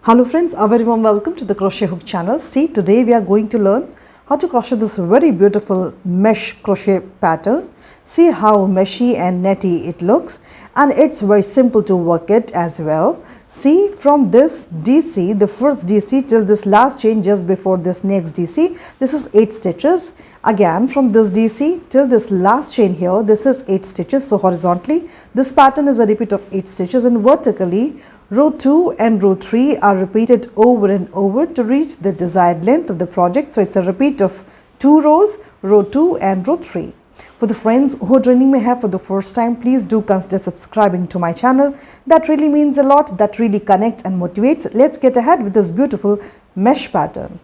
Hello friends, a very warm welcome to the Crochet Hook channel. See, today we are going to learn how to crochet this very beautiful mesh crochet pattern. See how meshy and netty it looks, and it's very simple to work it as well. See, from this DC, the first DC till this last chain just before this next DC, this is 8 stitches. Again, from this DC till this last chain here, this is 8 stitches. So horizontally, this pattern is a repeat of 8 stitches, and vertically, row 2 and row 3 are repeated over and over to reach the desired length of the project. So it's a repeat of 2 rows, row 2 and row 3. For the friends who are joining me here for the first time, please do consider subscribing to my channel. That really means a lot. That really connects and motivates. Let's get ahead with this beautiful mesh pattern.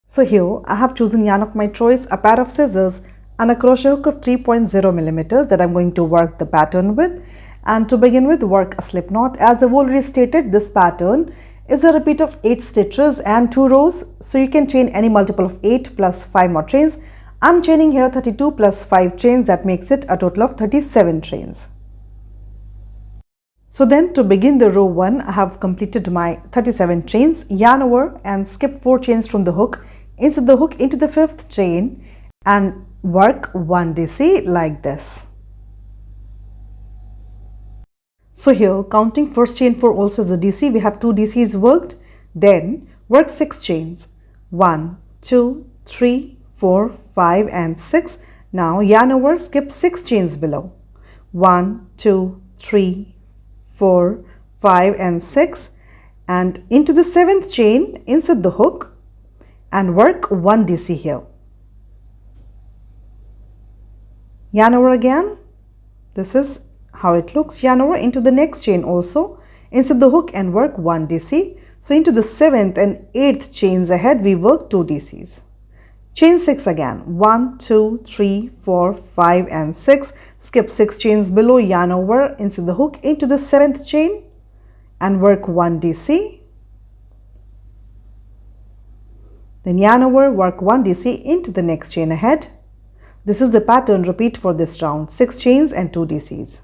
So here I have chosen yarn of my choice, a pair of scissors and a crochet hook of 3.0 millimeters that I'm going to work the pattern with. And to begin with, work a slip knot. As I've already stated, this pattern is a repeat of 8 stitches and 2 rows. So you can chain any multiple of 8 plus 5 more chains. I'm chaining here 32 plus 5 chains. That makes it a total of 37 chains. So then to begin the row 1, I have completed my 37 chains. Yarn over and skip 4 chains from the hook. Insert the hook into the 5th chain and work 1 DC like this. So here, counting first chain for also the DC, we have 2 DCs worked. Then work 6 chains. 1, 2, 3, 4, 5 and 6. Now yarn over, skip 6 chains below. 1, 2, 3, 4, 5 and 6. And into the 7th chain, insert the hook and work 1 DC here. Yarn over again. This is how it looks. Yarn over into the next chain also, insert the hook and work 1 DC. So into the 7th and 8th chains ahead, we work 2 DCs. Chain 6 again. 1, 2, 3, 4, 5 and 6. Skip 6 chains below, yarn over, insert the hook into the 7th chain and work 1 DC. Then yarn over, work 1 DC into the next chain ahead. This is the pattern repeat for this round, 6 chains and 2 DCs.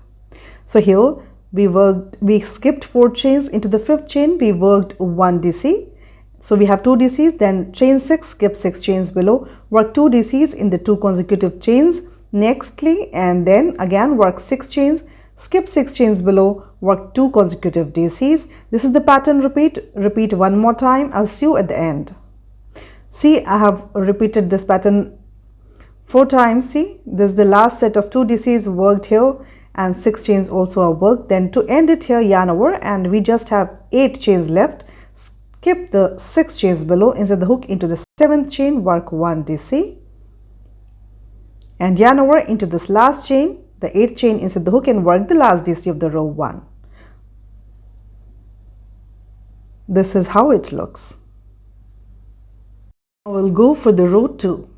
So here we skipped 4 chains. Into the 5th chain we worked 1 DC. So we have 2 DCs, then chain 6, skip 6 chains below, work 2 DCs in the 2 consecutive chains nextly, and then again work 6 chains, skip 6 chains below, work 2 consecutive DCs. This is the pattern repeat one more time. I'll see you at the end. See, I have repeated this pattern 4 times. See, this is the last set of 2 DCs worked here and 6 chains also are worked. Then to end it here, yarn over and we just have 8 chains left. Skip the 6 chains below, insert the hook into the 7th chain, work 1 DC and yarn over into this last chain, the 8th chain, insert the hook and work the last DC of the row 1. This is how it looks. I will go for the row 2.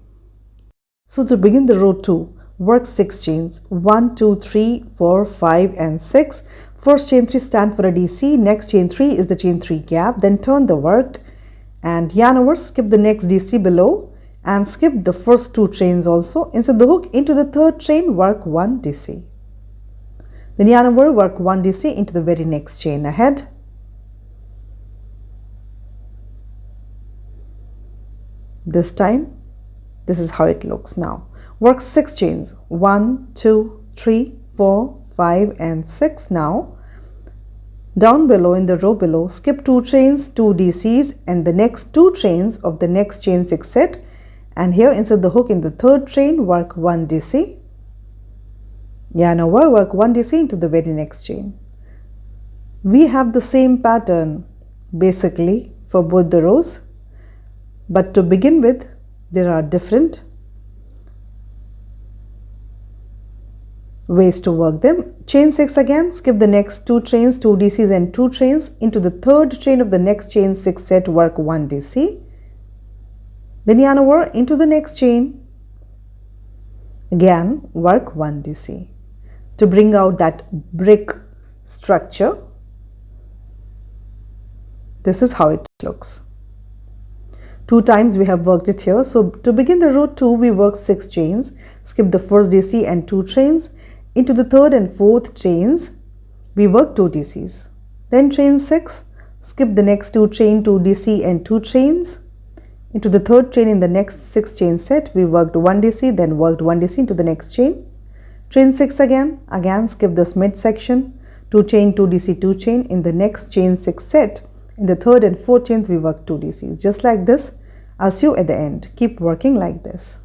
So to begin the row 2, work 6 chains. 1, 2, 3, 4, 5 and 6. First chain 3 stand for a DC. Next chain 3 is the chain 3 gap. Then turn the work and yarn over, skip the next DC below and skip the first 2 chains also. Insert the hook into the 3rd chain, work 1 DC. Then yarn over, work 1 DC into the very next chain ahead. This time, this is how it looks now. Work 6 chains. 1, 2, 3, 4, 5 and 6. Now down below in the row below, skip 2 chains, 2 DCs and the next 2 chains of the next chain 6 set, and here insert the hook in the 3rd chain, work 1 DC. Yarn over, work 1 DC into the very next chain. We have the same pattern basically for both the rows, but to begin with there are different ways to work them. Chain 6 again, skip the next 2 chains, 2 DCs and 2 chains into the 3rd chain of the next chain 6 set, work 1 DC. Then yarn over into the next chain, again work 1 DC to bring out that brick structure. This is how it looks. 2 times we have worked it here. So to begin the row 2, we work 6 chains, skip the first DC and 2 chains. Into the 3rd and 4th chains, we work 2 DCs. Then chain 6, skip the next 2 chain, 2 DC and 2 chains. Into the third chain in the next 6 chain set, we worked 1 DC, then worked 1 DC into the next chain. Chain 6 again skip this mid section, 2 chain, 2 DC, 2 chain. In the next chain 6 set, in the third and fourth chains, we work 2 DCs. Just like this, I'll see you at the end. Keep working like this.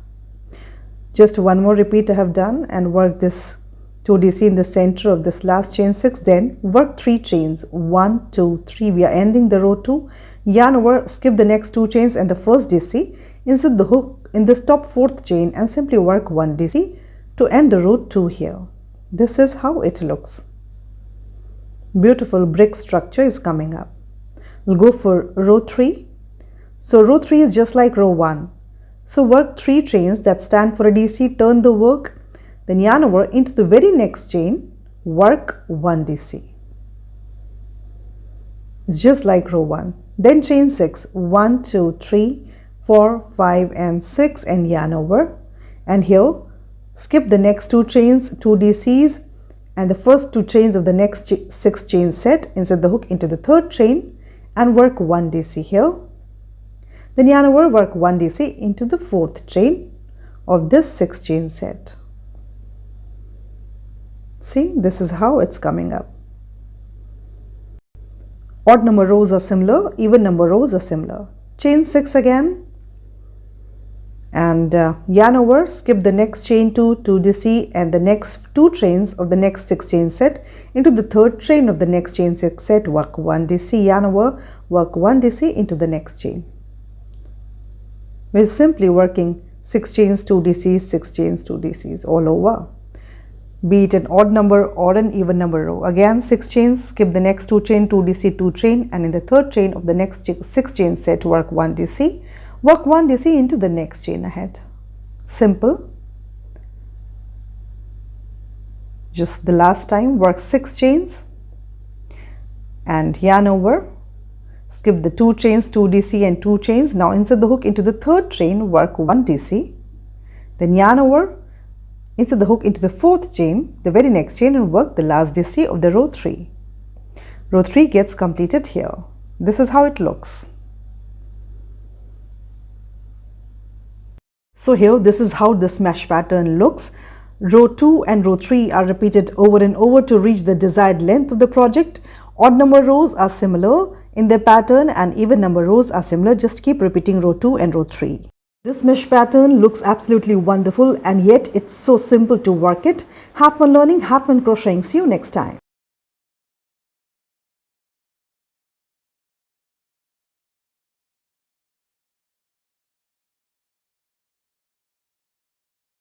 Just one more repeat I have done, and work this 2 DC in the center of this last chain 6, then work 3 chains, 1, 2, 3. We are ending the row 2, yarn over, skip the next 2 chains and the first DC, insert the hook in this top 4th chain and simply work 1 DC to end the row 2 here. This is how it looks. Beautiful brick structure is coming up. We'll go for row 3. So row 3 is just like row 1. So work 3 chains that stand for a DC, turn the work, then yarn over into the very next chain, work 1 DC. It's just like row 1. Then chain 6, 1, 2, 3, 4, 5 and 6 and yarn over. And here skip the next 2 chains, 2 DCs and the first 2 chains of the next 6 chain set, insert the hook into the third chain and work 1 DC here. Then yarn over, work 1 DC into the 4th chain of this 6 chain set. See, this is how it's coming up. Odd number rows are similar, even number rows are similar. Chain 6 again and yarn over, skip the next chain 2, 2 DC and the next 2 chains of the next 6 chain set into the third chain of the next chain 6 set, work 1 DC, yarn over, work 1 DC into the next chain. We're simply working 6 chains, 2 DCs, 6 chains, 2 DCs all over. Be it an odd number or an even number row. Again 6 chains, skip the next 2 chain, 2 DC, 2 chain and in the third chain of the next 6 chain set, work 1 DC, work 1 DC into the next chain ahead. Simple. Just the last time, work 6 chains and yarn over, skip the 2 chains, 2 DC and 2 chains. Now insert the hook into the third chain, work 1 DC, then yarn over, insert the hook into the 4th chain, the very next chain and work the last DC of the row 3. Row 3 gets completed here. This is how it looks. So here, this is how this mesh pattern looks. Row 2 and row 3 are repeated over and over to reach the desired length of the project. Odd number rows are similar in their pattern and even number rows are similar. Just keep repeating row 2 and row 3. This mesh pattern looks absolutely wonderful and yet it's so simple to work it. Have fun learning, have fun crocheting. See you next time.